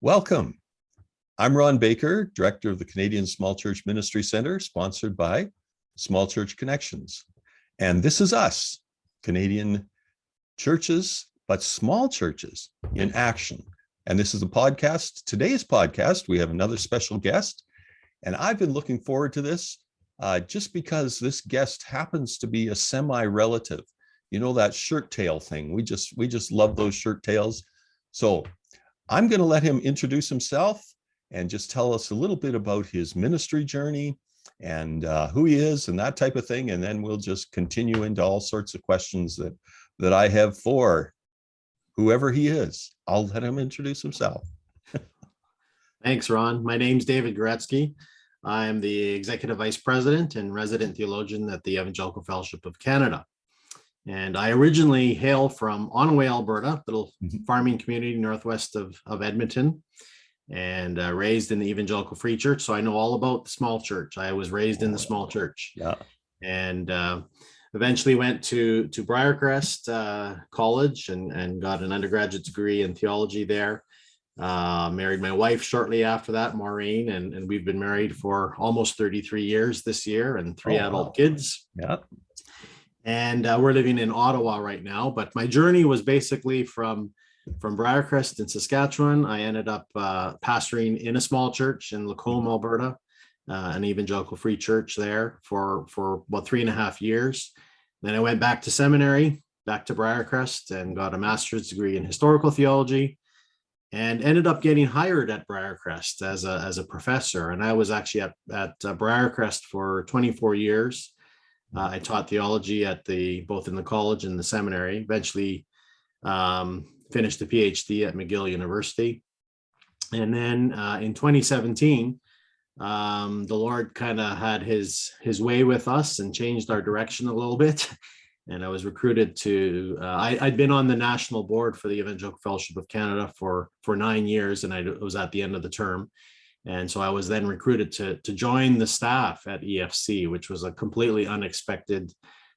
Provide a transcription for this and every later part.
Welcome. I'm Ron Baker, Director of the Canadian Small Church Ministry Centre, sponsored by Small Church Connections. And this is us, Canadian churches, but small churches in action. And this is a podcast. Today's podcast, we have another special guest. And I've been looking forward to this just because this guest happens to be a semi-relative. You know, that shirt tail thing. We just love those shirt tails. So I'm going to let him introduce himself and just tell us a little bit about his ministry journey and who he is and that type of thing. And then we'll just continue into all sorts of questions that I have for whoever he is. I'll let him introduce himself. Thanks, Ron. My name's David Guretzki. I'm the Executive Vice President and Resident Theologian at the Evangelical Fellowship of Canada. And I originally hail from Onaway, Alberta, little farming community northwest of Edmonton, and raised in the Evangelical Free Church. So I know all about the small church. I was raised in the small church. Yeah. And eventually went to Briarcrest College and got an undergraduate degree in theology there. Married my wife shortly after that, Maureen, and we've been married for almost 33 years this year and three adult kids. Yeah. And we're living in Ottawa right now. But my journey was basically from Briarcrest in Saskatchewan. I ended up pastoring in a small church in Lacombe, Alberta, an Evangelical Free Church there for about 3.5 years. Then I went back to seminary, back to Briarcrest, and got a master's degree in historical theology, and ended up getting hired at Briarcrest as a professor. And I was actually at Briarcrest for 24 years. I taught theology both in the college and the seminary. Eventually finished a PhD at McGill University. And then in 2017, the Lord kind of had his way with us and changed our direction a little bit. And I was recruited to, I'd been on the national board for the Evangelical Fellowship of Canada for 9 years, and I was at the end of the term. And so I was then recruited to join the staff at EFC, which was a completely unexpected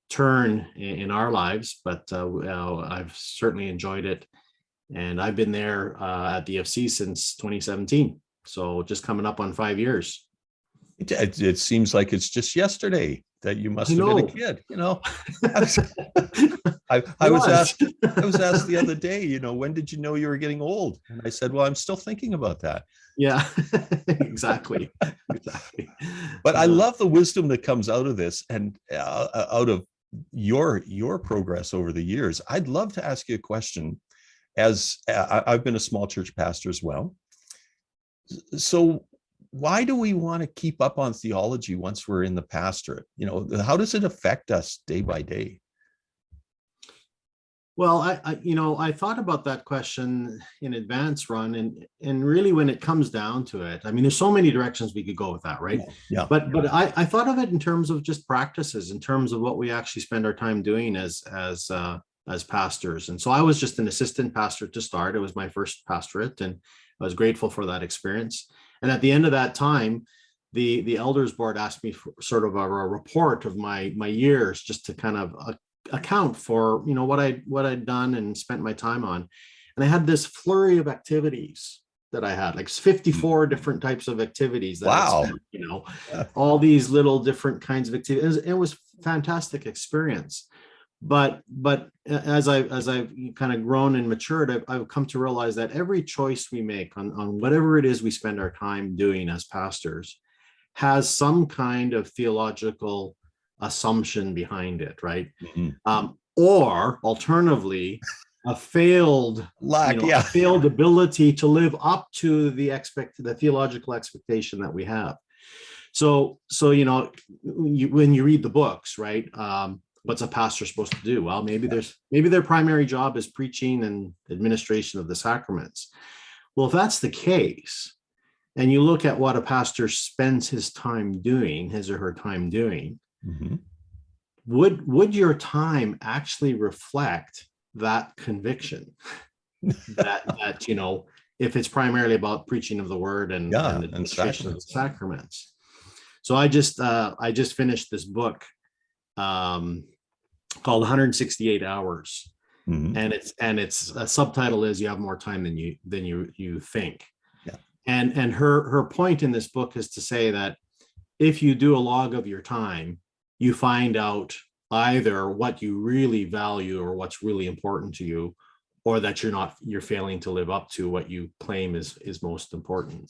turn in our lives, but I've certainly enjoyed it. And I've been there at the EFC since 2017. So just coming up on 5 years. It seems like it's just yesterday that you must have been a kid, you know. I was asked the other day, you know, when did you know you were getting old? And I said, well, I'm still thinking about that. Yeah, exactly. But I love the wisdom that comes out of this and out of your progress over the years. I'd love to ask you a question, as I've been a small church pastor as well. So why do we want to keep up on theology once we're in the pastorate? You know, how does it affect us day by day? Well, I thought about that question in advance, Ron, and really when it comes down to it, I mean, there's so many directions we could go with that, right? Yeah. But I thought of it in terms of just practices, in terms of what we actually spend our time doing as pastors. And so I was just an assistant pastor to start. It was my first pastorate, and I was grateful for that experience. And at the end of that time, the elders board asked me for sort of a report of my years, just to kind of account for, you know, what I'd done and spent my time on. And I had this flurry of activities that I had, like 54 different types of activities that I spent, you know, all these little different kinds of activities. It was a fantastic experience. But as I've kind of grown and matured, I've come to realize that every choice we make on whatever it is we spend our time doing as pastors has some kind of theological assumption behind it, right? Mm-hmm. Or alternatively, a failed ability to live up to the theological expectation that we have. So you know, when you read the books, right? What's a pastor supposed to do? Well, maybe their primary job is preaching and administration of the sacraments. Well, if that's the case, and you look at what a pastor spends his or her time doing, mm-hmm. would your time actually reflect that conviction that you know, if it's primarily about preaching of the word and administration of the sacraments? So I just finished this book called 168 Hours. Mm-hmm. And its subtitle is "You Have More Time Than You Think." And her point in this book is to say that if you do a log of your time, you find out either what you really value or what's really important to you, or that you're failing to live up to what you claim is most important.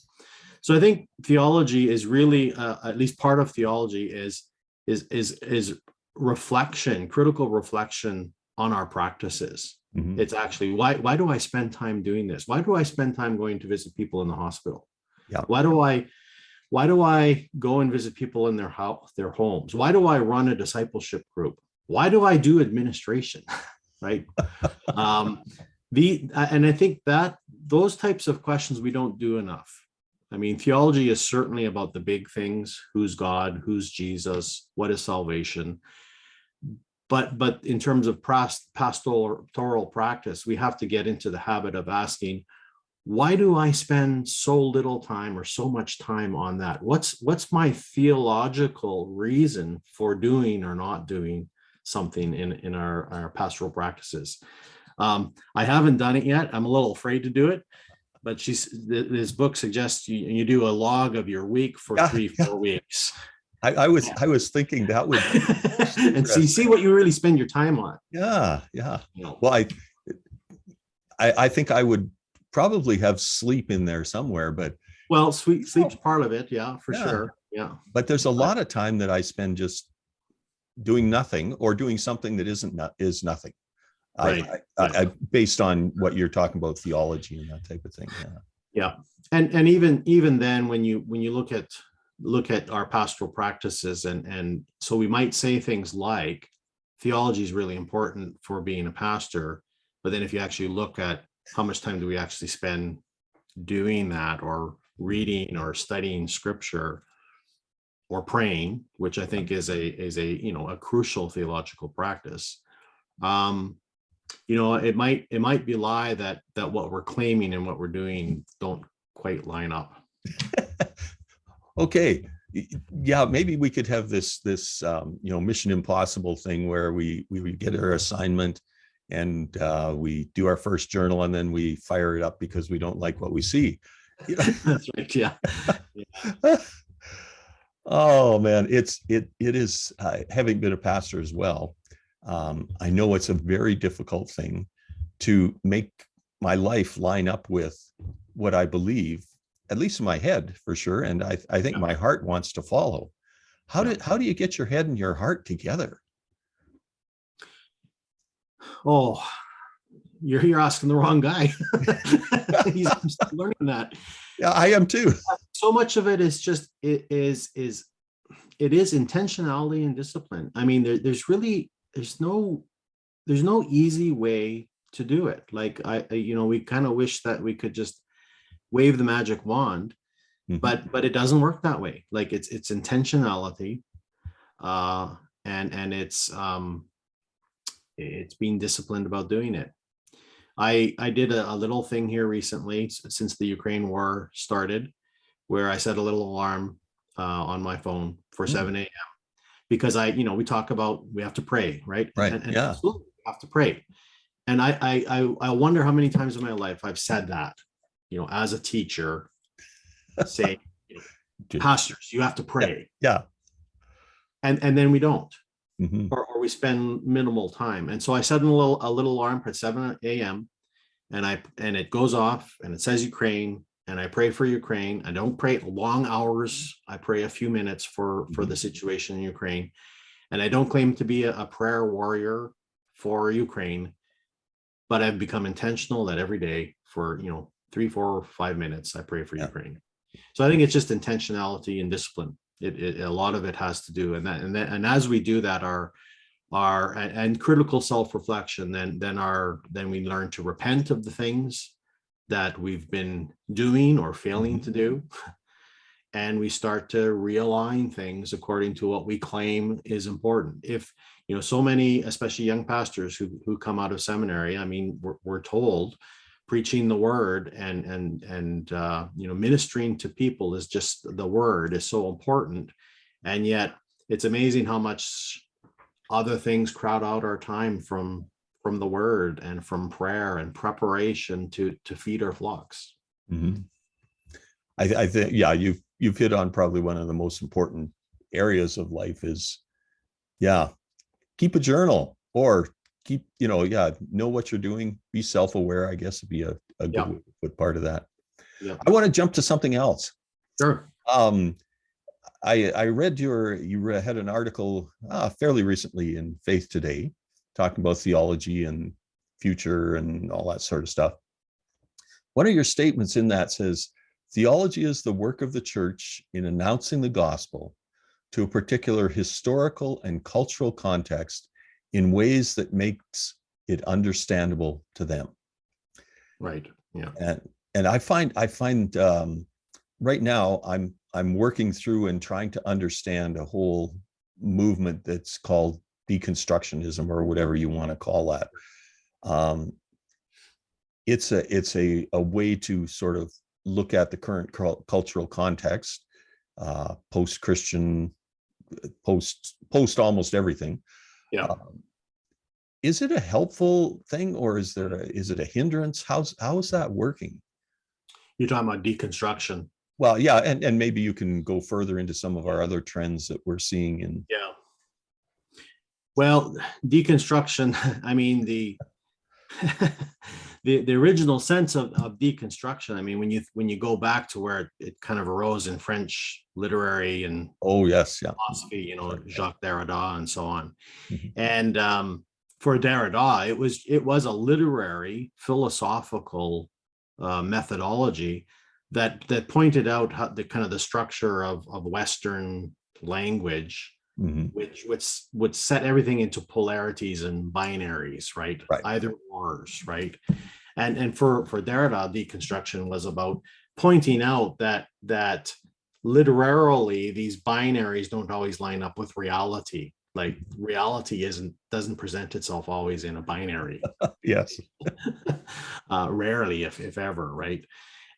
So I think theology is really, at least part of theology is reflection, critical reflection on our practices. Mhm. It's actually, why do I spend time doing this? Why do I spend time going to visit people in the hospital? Yeah. Why do I go and visit people in their homes? Why do I run a discipleship group? Why do I do administration? Right. And I think that those types of questions we don't do enough. I mean, theology is certainly about the big things: who's God, who's Jesus, what is salvation. But in terms of pastoral practice, we have to get into the habit of asking, why do I spend so little time or so much time on that? What's my theological reason for doing or not doing something in our pastoral practices? I haven't done it yet. I'm a little afraid to do it, but this book suggests you do a log of your week for Yeah, 3-4 weeks. I was thinking that would be And see what you really spend your time on. yeah. Well, I think I would probably have sleep in there somewhere, but Well, sleep's part of it, yeah, for yeah. sure. Yeah. But there's a lot of time that I spend just doing nothing or doing something that is nothing. Right. I based on what you're talking about, theology and that type of thing. Yeah. Yeah. And even then, when you look at our pastoral practices, and so we might say things like theology is really important for being a pastor, but then if you actually look at how much time do we actually spend doing that, or reading or studying scripture or praying, which I think is a crucial theological practice. It might belie that what we're claiming and what we're doing don't quite line up. Okay. Yeah, maybe we could have this Mission Impossible thing where we get our assignment and we do our first journal and then we fire it up because we don't like what we see. That's right. Yeah. Oh man, it is, having been a pastor as well. I know it's a very difficult thing to make my life line up with what I believe, at least in my head for sure. And I think my heart wants to follow. How do you get your head and your heart together? Oh, you're asking the wrong guy. He's learning that. Yeah, I am too. So much of it is just it is intentionality and discipline. I mean, there's no easy way to do it. Like we kind of wish that we could just wave the magic wand, but it doesn't work that way. Like it's intentionality, and it's being disciplined about doing it. I did a little thing here recently since the Ukraine war started, where I set a little alarm on my phone for 7 a.m. because we talk about we have to pray, right? Right. And yeah. absolutely we have to pray. And I wonder how many times in my life I've said that, as a teacher, say, pastors, you have to pray. Yeah. And then we don't. Mm-hmm. Or we spend minimal time. And so I set a little alarm for 7 a.m. and it goes off and it says Ukraine, and I pray for Ukraine. I don't pray long hours. I pray a few minutes for the situation in Ukraine. And I don't claim to be a prayer warrior for Ukraine, but I've become intentional that every day for 3, 4, 5 minutes I pray for Ukraine. So I think it's just intentionality and discipline. It a lot of it has to do, and as we do that, our and critical self-reflection, then we learn to repent of the things that we've been doing or failing to do, and we start to realign things according to what we claim is important. If so many, especially young pastors who come out of seminary, I mean, we're told preaching the word and ministering to people is just, the word is so important. And yet it's amazing how much other things crowd out our time from the word and from prayer and preparation to feed our flocks. Mm-hmm. I think, yeah, you've hit on probably one of the most important areas of life is, yeah, keep a journal or keep, know what you're doing, be self-aware, I guess would be a good Yeah. way to put part of that. Yeah. I want to jump to something else. Sure. I read you had an article fairly recently in Faith Today talking about theology and future and all that sort of stuff. One of your statements in that says, theology is the work of the church in announcing the gospel to a particular historical and cultural context in ways that makes it understandable to them. Right. Yeah. And I find right now I'm working through and trying to understand a whole movement that's called deconstructionism, or whatever you want to call that. It's a way to sort of look at the current cultural context, post-Christian, post almost everything. Yeah. Is it a helpful thing, or is it a hindrance? How is that working? You're talking about deconstruction. Well, yeah, and maybe you can go further into some of our other trends that we're seeing in. Yeah. Well, deconstruction, I mean, the original sense of deconstruction, I mean, when you go back to where it kind of arose in French literary and Oh yes, yeah. philosophy, Jacques Derrida and so on. Mhm. And for Derrida, it was a literary philosophical methodology that pointed out how the kind of the structure of Western language, Mhm. which would set everything into polarities and binaries, right? Right. Either ors, right? And for Derrida, deconstruction was about pointing out that literarily these binaries don't always line up with reality. Like reality doesn't present itself always in a binary. Yes. Rarely, if ever, right?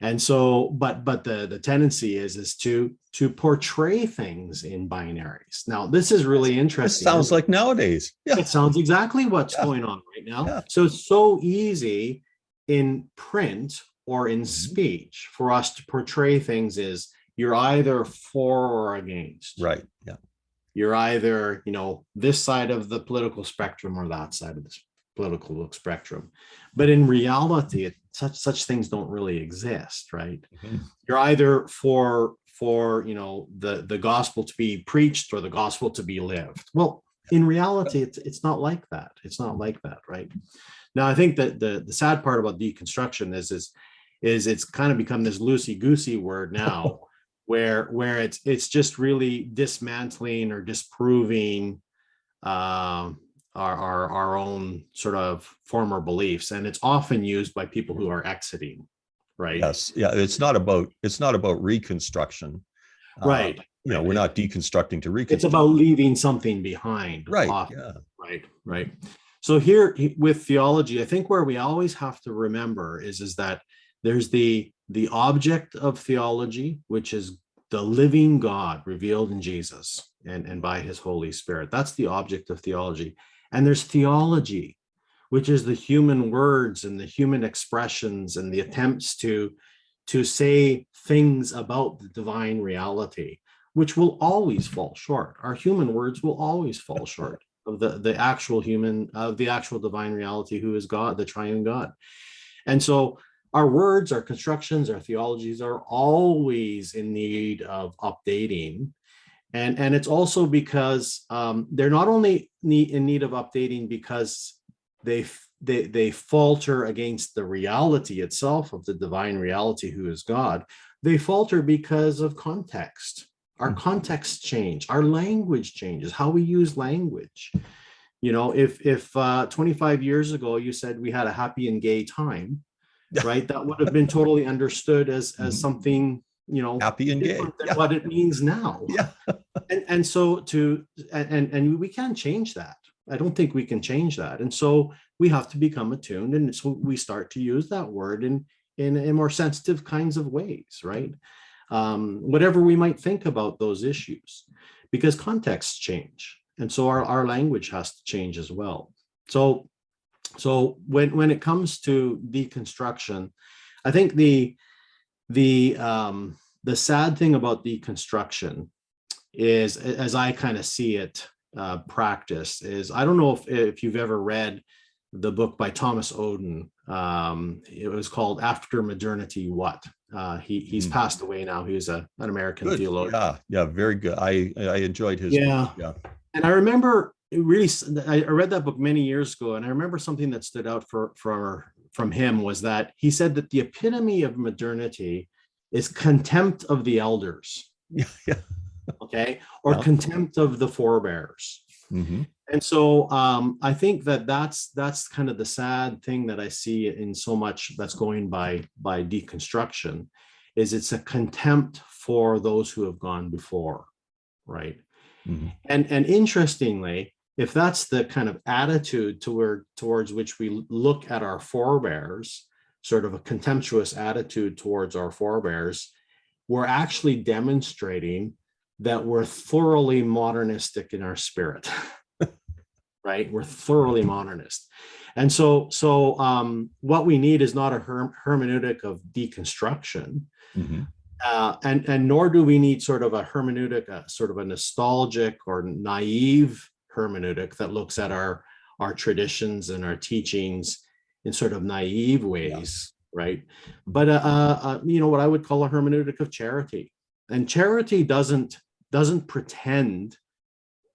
And so, but the tendency is to portray things in binaries. Now, this is really It interesting. sounds like nowadays. Yeah. It sounds exactly what's Yeah. going on right now. Yeah. So it's so easy in print or in Mhm. speech for us to portray things as you're either for or against. Right. Yeah. You're either, this side of the political spectrum or that side of the political spectrum. But in reality, such things don't really exist, right? Mhm. You're either for the gospel to be preached or the gospel to be lived. Well, in reality, it's not like that. It's not like that, right? Now, I think that the sad part about deconstruction is it's kind of become this loosey-goosey word now, where it's just really dismantling or disproving our own sort of former beliefs, and it's often used by people who are exiting, right? Yes. Yeah. It's not about reconstruction. Right. We're not deconstructing to reconstruct. It's about leaving something behind. Right. Often. Yeah. Right. So here with theology, I think where we always have to remember is that there's the object of theology, which is the living God revealed in Jesus and by his Holy Spirit. That's the object of theology. And there's theology, which is the human words and the human expressions and the attempts to say things about the divine reality, which will always fall short. Our human words will always fall short of the actual divine reality, who is God, the triune God. And so our words, our constructions, our theologies are always in need of updating. And it's also because they're not only in need of updating because they falter against the reality itself of the divine reality, who is God. They falter because of context. Our context change, our language changes, how we use language. If 25 years ago you said we had a happy and gay time, right, that would have been totally understood as something happy and gay, than what it means now. Yeah. and so and we can't change that. I don't think we can change that. And so we have to become attuned, and so we start to use that word in more sensitive kinds of ways, right? Whatever we might think about those issues, because contexts change, and so our language has to change as well. So when it comes to deconstruction, I think the the sad thing about deconstruction is, as I kind of see it practice, is I don't know if you've ever read the book by Thomas Oden. It was called After Modernity What? He's passed away now. He was an American Good. theologian. Yeah, very good. I enjoyed his Yeah. book. Yeah. And I remember I read that book many years ago, and I remember something that stood out from him was that he said that the epitome of modernity is contempt of the elders, Yeah. Yeah. okay, or Yeah. contempt of the forebears. Mm-hmm. And so I think that's kind of the sad thing that I see in so much that's going by deconstruction, is it's a contempt for those who have gone before, right? Mm-hmm. And interestingly, if that's the kind of attitude towards which we look at our forebears, sort of a contemptuous attitude towards our forebears, we're actually demonstrating that we're thoroughly modernistic in our spirit. Right? We're thoroughly modernist. And so what we need is not a hermeneutic of deconstruction. Mm-hmm. And nor do we need sort of a hermeneutic, sort of a nostalgic or naive hermeneutic that looks at our traditions and our teachings in sort of naive ways, right? But what I would call a hermeneutic of charity. And charity doesn't pretend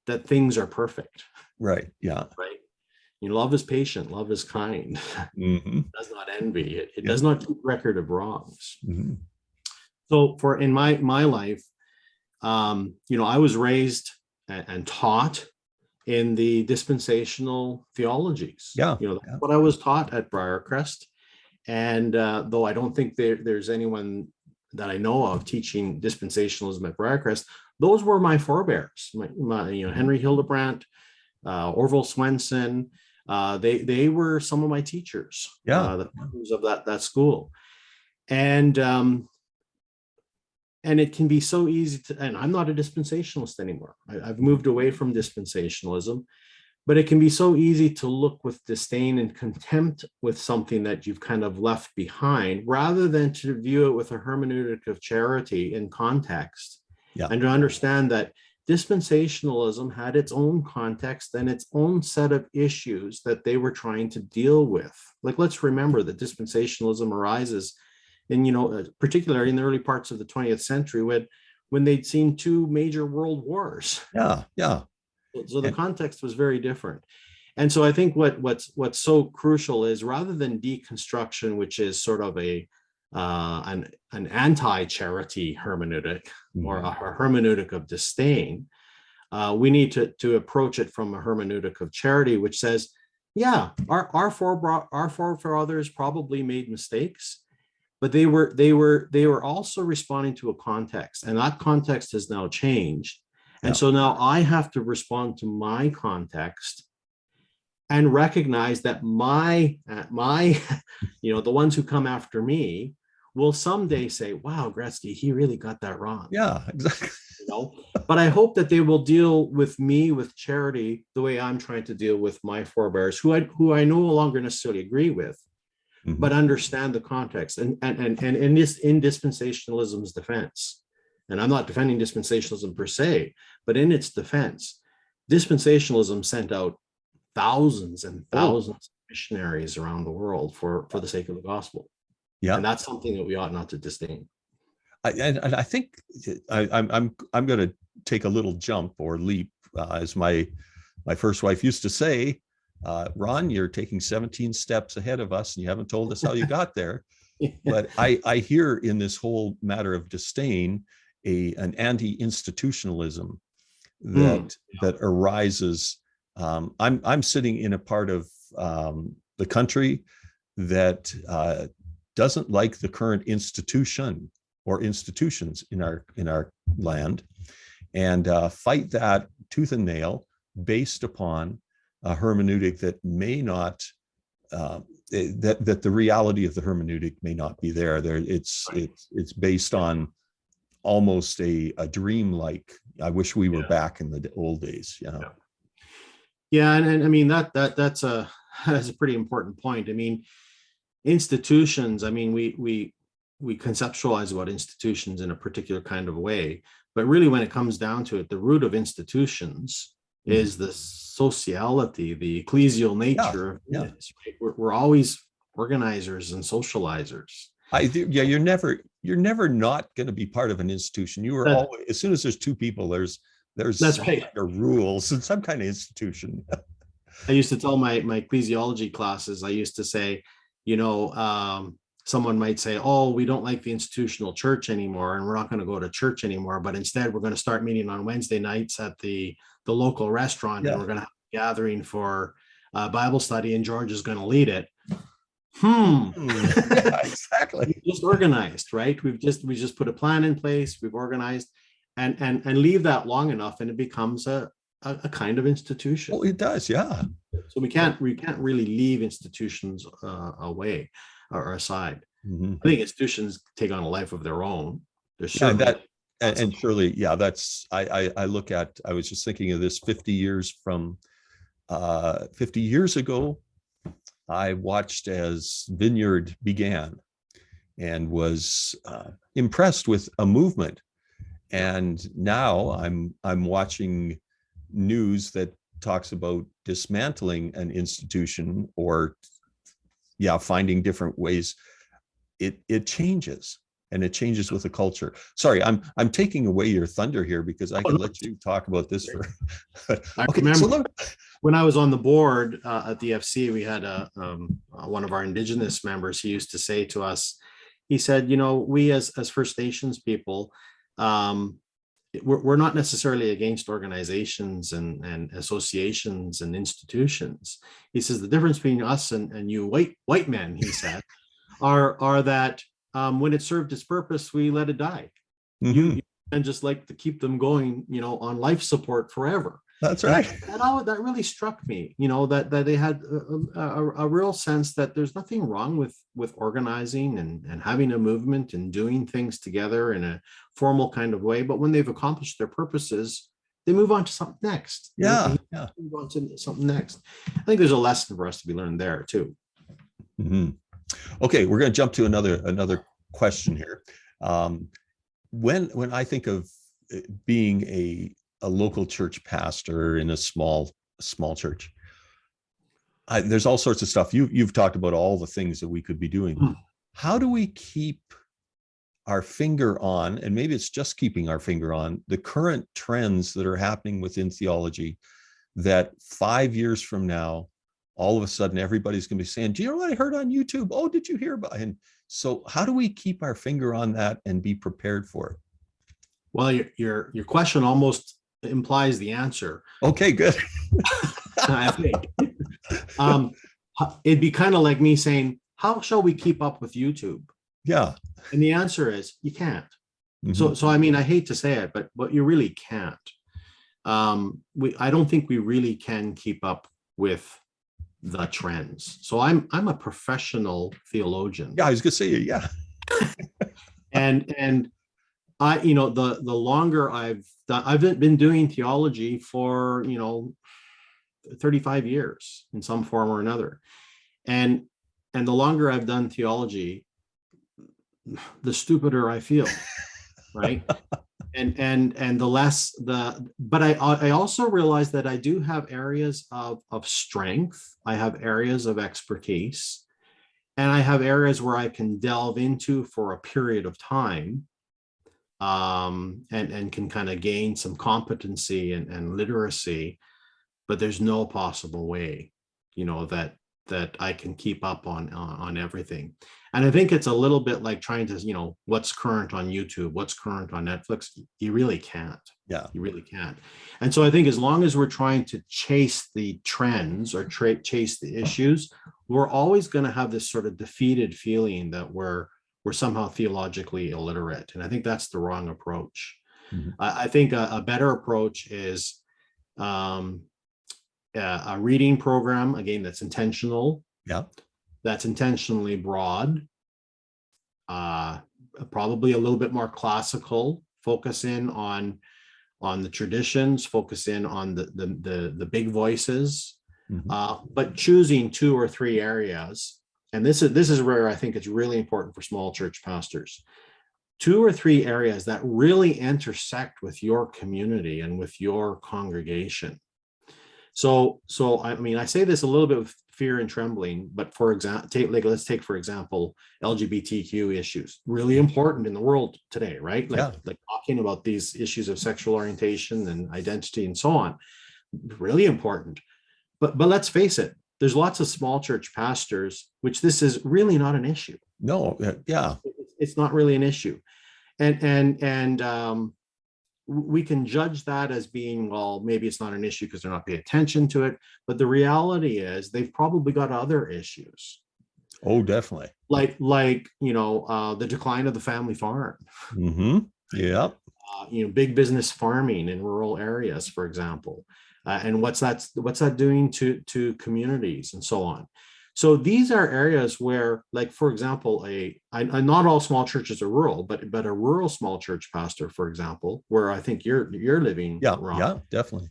that things are perfect. Right. Yeah. Right. Love is patient, love is kind. Mm-hmm. It does not envy. It does not keep record of wrongs. Mm-hmm. So in my life, I was raised and taught in the dispensational theologies. Yeah. That's what I was taught at Briarcrest. And though I don't think there's anyone that I know of teaching dispensationalism at Briarcrest, those were my forebears. Henry Hildebrandt, Orville Swenson, they were some of my teachers. The founders of that school. And it can be so easy and I'm not a dispensationalist anymore. I've moved away from dispensationalism, but it can be so easy to look with disdain and contempt with something that you've kind of left behind, rather than to view it with a hermeneutic of charity in context. Yeah. And to understand that dispensationalism had its own context and its own set of issues that they were trying to deal with. Like, let's remember that dispensationalism arises in, particularly in the early parts of the 20th century when they'd seen two major world wars. Yeah. So the context was very different. And so I think what's so crucial is, rather than deconstruction, which is sort of an anti-charity hermeneutic, or a hermeneutic of disdain, we need to approach it from a hermeneutic of charity, which says, yeah, our forefathers probably made mistakes, but they were also responding to a context, and that context has now changed. And so now I have to respond to my context and recognize that my the ones who come after me will someday say, wow, Guretzki, he really got that wrong. Yeah, exactly. But I hope that they will deal with me with charity the way I'm trying to deal with my forebears, who I no longer necessarily agree with, but understand the context. And in dispensationalism's defense, and I'm not defending dispensationalism per se, but in its defense, dispensationalism sent out thousands and thousands of missionaries around the world for the sake of the gospel. Yeah, and that's something that we ought not to disdain. I think I'm going to take a little jump or leap, as my first wife used to say, Ron, you're taking 17 steps ahead of us, and you haven't told us how you got there. But I hear in this whole matter of disdain an anti-institutionalism that arises. I'm sitting in a part of the country that doesn't like the current institution or institutions in our land, and fight that tooth and nail based upon a hermeneutic that may not that the reality of the hermeneutic may not be there. It's based on almost a dream-like. I wish we were back in the old days. Yeah, and I mean that's a pretty important point. I mean, institutions. I mean, we we conceptualize about institutions in a particular kind of way, but really when it comes down to it, the root of institutions is the sociality, the ecclesial nature of Yeah. it. Right? We're always organizers and socializers. You're never not going to be part of an institution. You are always, as soon as there's two people, there's That's some right. kind of rules and some kind of institution. I used to tell my ecclesiology classes, I used to say, someone might say, oh, we don't like the institutional church anymore, and we're not going to go to church anymore, but instead we're going to start meeting on Wednesday nights at the local restaurant, and we're going to have a gathering for Bible study, and George is going to lead it. Yeah, exactly. We've just organized, right? We just put a plan in place, we've organized, and leave that long enough, and it becomes a kind of institution. Oh, it does, yeah. So we can't really leave institutions away or aside. I think institutions take on a life of their own. There's certainly and surely, yeah, that's I look at, I was just thinking of this 50 years ago, I watched as Vineyard began and was impressed with a movement. And now I'm watching news that talks about dismantling an institution or finding different ways. It changes, and it changes with the culture. Sorry, I'm taking away your thunder here because I could let you talk about this for I remember when I was on the board at the FC, we had one of our Indigenous members. He used to say to us, he said, we as First Nations people, we're not necessarily against organizations and associations and institutions. He says the difference between us and you white men, he said, are that when it served its purpose, we let it die. You and just like to keep them going, on life support forever. That's right. That really struck me, that they had a real sense that there's nothing wrong with organizing and having a movement and doing things together in a formal kind of way. But when they've accomplished their purposes, they move on to something next. Yeah. Move on to something next. I think there's a lesson for us to be learned there too. Okay, we're going to jump to another question here. When I think of being a local church pastor in a small church, there's all sorts of stuff. You've talked about all the things that we could be doing. How do we keep our finger on, and maybe it's just keeping our finger on, the current trends that are happening within theology, that 5 years from now, all of a sudden everybody's going to be saying, do you know what I heard on YouTube? Oh, did you hear about it? And so how do we keep our finger on that and be prepared for it? Well, your question almost implies the answer. Okay, good. I think it'd be kind of like me saying, how shall we keep up with YouTube? Yeah. And the answer is you can't. So I mean, I hate to say it, but you really can't. I don't think we really can keep up with the trends. So I'm a professional theologian. Yeah, I was gonna say, yeah. and I, the longer I've been doing theology for 35 years in some form or another, and the longer I've done theology, the stupider I feel, right? and the less but I also realize that I do have areas of strength. I have areas of expertise, and I have areas where I can delve into for a period of time, and can kind of gain some competency and literacy, but there's no possible way, that I can keep up on everything. And I think it's a little bit like trying to, what's current on YouTube, what's current on Netflix. You really can't. Yeah. You really can't. And so I think as long as we're trying to chase the trends or chase the issues, we're always going to have this sort of defeated feeling that we're somehow theologically illiterate. And I think that's the wrong approach. I think a better approach is a reading program, again, that's intentional. Yeah. That's intentionally broad, probably a little bit more classical, focus in on the traditions, focus in on the big voices, but choosing 2 or 3 areas and this is where I think it's really important for small church pastors. 2 or 3 areas that really intersect with your community and with your congregation. So I mean, I say this a little bit with fear and trembling, but for example, let's take for example LGBTQ issues, really important in the world today, right? Like talking about these issues of sexual orientation and identity and so on, really important. But let's face it, there's lots of small church pastors which this is really not an issue. No, yeah. It's not really an issue. And we can judge that as being, well, maybe it's not an issue because they're not paying attention to it. But the reality is they've probably got other issues. Oh, definitely. Like the decline of the family farm. Mm-hmm. Yeah. Big business farming in rural areas, for example. And what's that doing to communities and so on. So these are areas where, like, for example, not all small churches are rural, but a rural small church pastor, for example, where I think you're living, Ron. Yeah, definitely.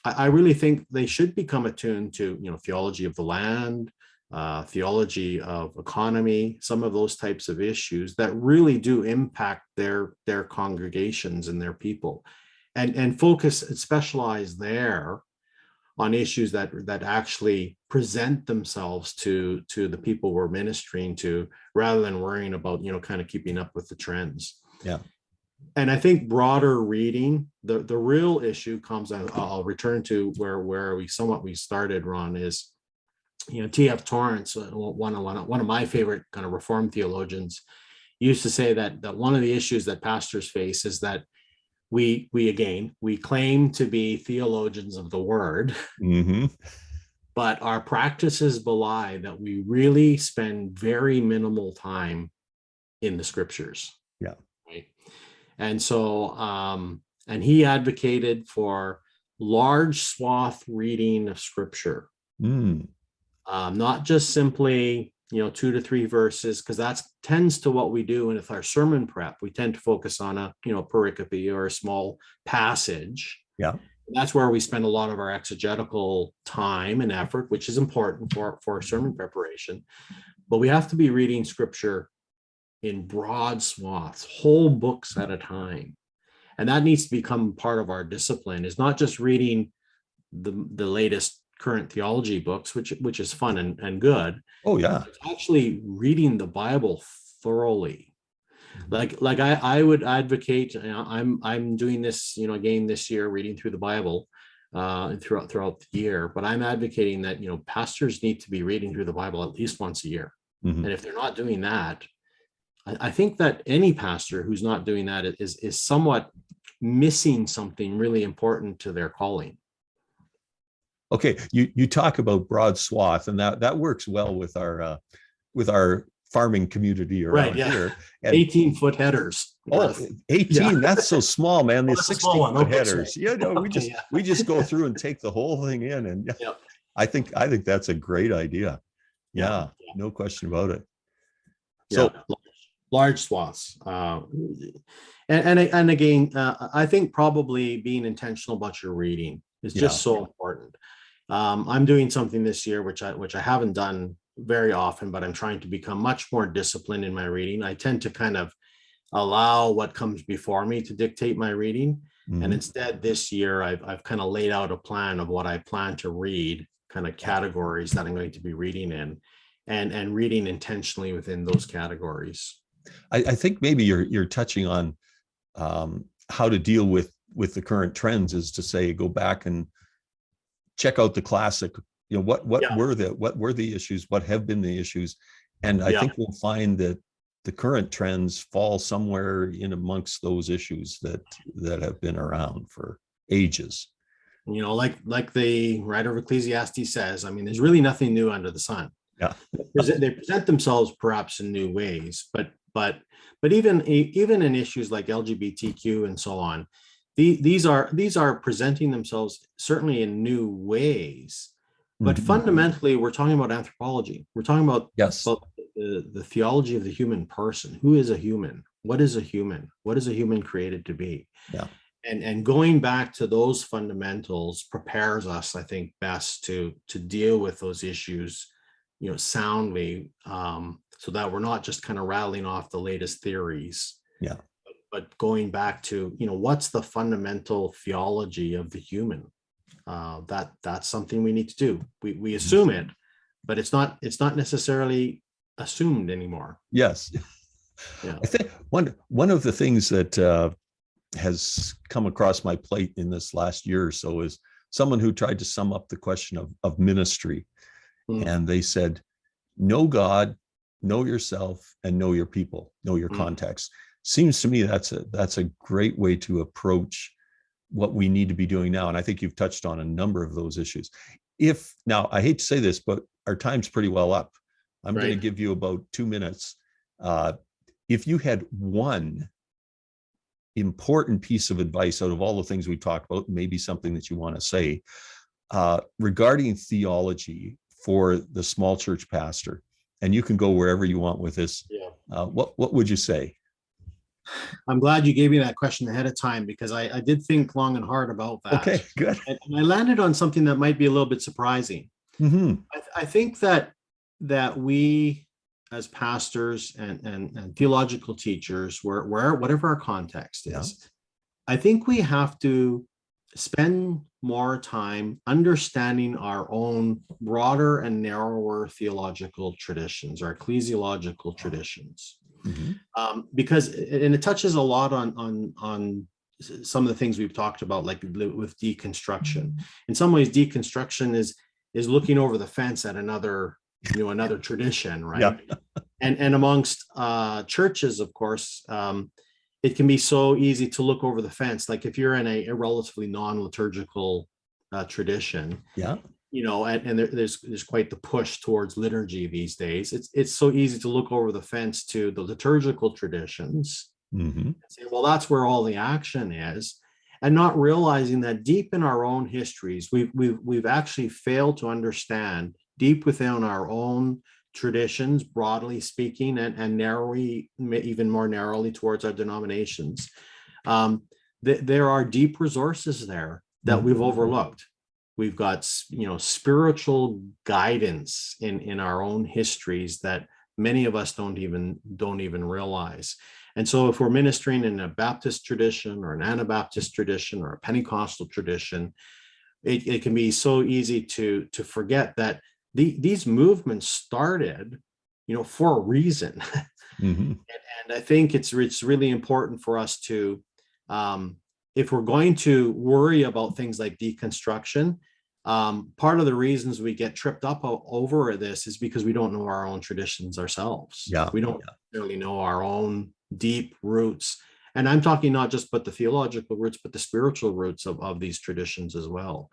I really think they should become attuned to, theology of the land, theology of economy, some of those types of issues that really do impact their congregations and their people, and focus and specialize there on issues that actually present themselves to the people we're ministering to, rather than worrying about, kind of keeping up with the trends. Yeah. And I think broader reading, the real issue comes, and I'll return to where we started, Ron, is, T.F. Torrance, one of my favorite kind of Reformed theologians, used to say that one of the issues that pastors face is that we claim to be theologians of the word, mm-hmm. but our practices belie that we really spend very minimal time in the scriptures. Yeah. Right. And so, and he advocated for large swath reading of scripture, not just simply, 2 to 3 verses, because that tends to what we do. And with our sermon prep, we tend to focus on a, pericope or a small passage. Yeah. And that's where we spend a lot of our exegetical time and effort, which is important for sermon preparation. But we have to be reading scripture in broad swaths, whole books at a time. And that needs to become part of our discipline, is not just reading the latest current theology books, which is fun and good. Oh yeah. It's actually reading the Bible thoroughly. Like I would advocate, I'm doing this, again this year, reading through the Bible throughout the year, but I'm advocating that, pastors need to be reading through the Bible at least once a year. Mm-hmm. And if they're not doing that, I think that any pastor who's not doing that is somewhat missing something really important to their calling. Okay, you talk about broad swath, and that works well with our farming community around here. And 18-foot headers. Oh, 18, yeah. That's so small, man. These 16-foot headers. We just go through and take the whole thing in. And yep. I think that's a great idea. Yeah. No question about it. So large swaths. And again, I think probably being intentional about your reading is just so important. I'm doing something this year, which I haven't done very often, but I'm trying to become much more disciplined in my reading. I tend to kind of allow what comes before me to dictate my reading. Mm-hmm. And instead this year, I've kind of laid out a plan of what I plan to read, kind of categories that I'm going to be reading in, and reading intentionally within those categories. I think maybe you're touching on how to deal with the current trends, is to say, go back and check out the classic, what were the issues, what have been the issues. And I think we'll find that the current trends fall somewhere in amongst those issues that have been around for ages. Like the writer of Ecclesiastes says, I mean, there's really nothing new under the sun. Yeah. They present themselves perhaps in new ways, but even in issues like LGBTQ and so on, these are presenting themselves certainly in new ways. But fundamentally, we're talking about anthropology. We're talking about, about the theology of the human person. Who is a human? What is a human? What is a human created to be? Yeah. And going back to those fundamentals prepares us, I think, best to deal with those issues, soundly, so that we're not just kind of rattling off the latest theories. Yeah. But going back to, what's the fundamental theology of the human? That's something we need to do. We assume it, but it's not necessarily assumed anymore. Yes. Yeah. I think one of the things that has come across my plate in this last year or so is someone who tried to sum up the question of ministry. And they said, know God, know yourself, and know your people, know your context. Seems to me that's a great way to approach what we need to be doing now. And I think you've touched on a number of those issues. Now, I hate to say this, but our time's pretty well up. I'm going to give you about 2 minutes. If you had one important piece of advice out of all the things we talked about, maybe something that you want to say regarding theology for the small church pastor, and you can go wherever you want with this, what would you say? I'm glad you gave me that question ahead of time, because I did think long and hard about that. Okay, good. And I landed on something that might be a little bit surprising. I think that we as pastors and theological teachers, whatever our context is, I think we have to spend more time understanding our own broader and narrower theological traditions, our ecclesiological traditions. Because it touches a lot on some of the things we've talked about, like with deconstruction. In some ways, deconstruction is looking over the fence at another tradition, right? And amongst churches, of course, it can be so easy to look over the fence. Like if you're in a relatively non-liturgical tradition, and there's quite the push towards liturgy these days. It's so easy to look over the fence to the liturgical traditions and say, well, that's where all the action is, and not realizing that deep in our own histories, we've actually failed to understand deep within our own traditions, broadly speaking, and narrowly, even more narrowly towards our denominations. There are deep resources there that we've overlooked. We've got, spiritual guidance in our own histories that many of us don't even realize. And so if we're ministering in a Baptist tradition or an Anabaptist tradition or a Pentecostal tradition, it can be so easy to forget that these movements started, for a reason. And I think it's really important for us to, if we're going to worry about things like deconstruction, part of the reasons we get tripped up over this is because we don't know our own traditions ourselves. We don't really know our own deep roots. And I'm talking not just but the theological roots, but the spiritual roots of these traditions as well.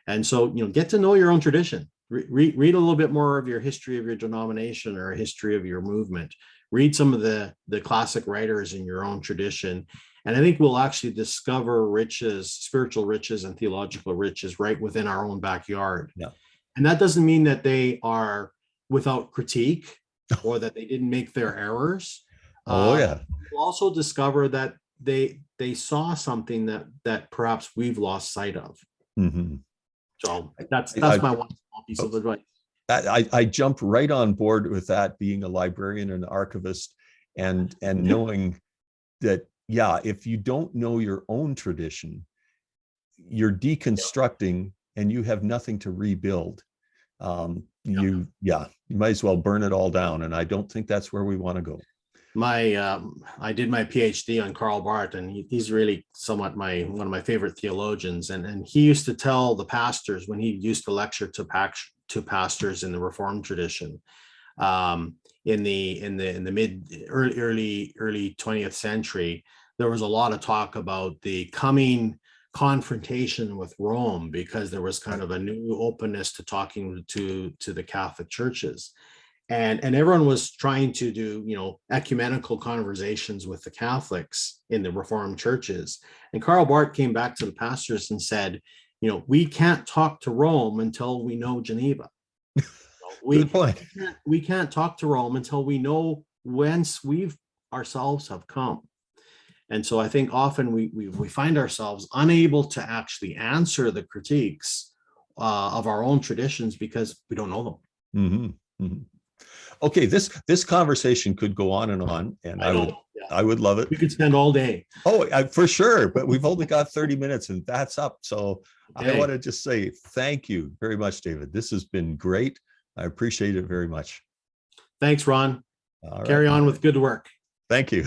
And so, get to know your own tradition. Read a little bit more of your history of your denomination or history of your movement. Read some of the classic writers in your own tradition. And I think we'll actually discover spiritual riches and theological riches right within our own backyard. And that doesn't mean that they are without critique or that they didn't make their errors. We'll also discover that they saw something that perhaps we've lost sight of. So that's my one small piece of advice. I jump right on board with that, being a librarian and an archivist, and knowing that, if you don't know your own tradition, you're deconstructing and you have nothing to rebuild. You might as well burn it all down. And I don't think that's where we want to go. I did my PhD on Karl Barth, and he's really somewhat one of my favorite theologians. And he used to tell the pastors, when he used to lecture to pastors in the Reformed tradition, in the early 20th century, there was a lot of talk about the coming confrontation with Rome, because there was kind of a new openness to talking to the Catholic churches. And everyone was trying to do, ecumenical conversations with the Catholics in the Reformed churches. And Karl Barth came back to the pastors and said, we can't talk to Rome until we know Geneva. We can't talk to Rome until we know whence we've ourselves have come. And so I think often we find ourselves unable to actually answer the critiques of our own traditions because we don't know them. Mhm. Okay, this conversation could go on, and I know. Yeah. I would love it. We could spend all day. Oh, for sure, but we've only got 30 minutes and that's up. So I Okay. want to just say thank you very much, David. This has been great. I appreciate it very much. Thanks, Ron. All Carry right. on with good work. Thank you.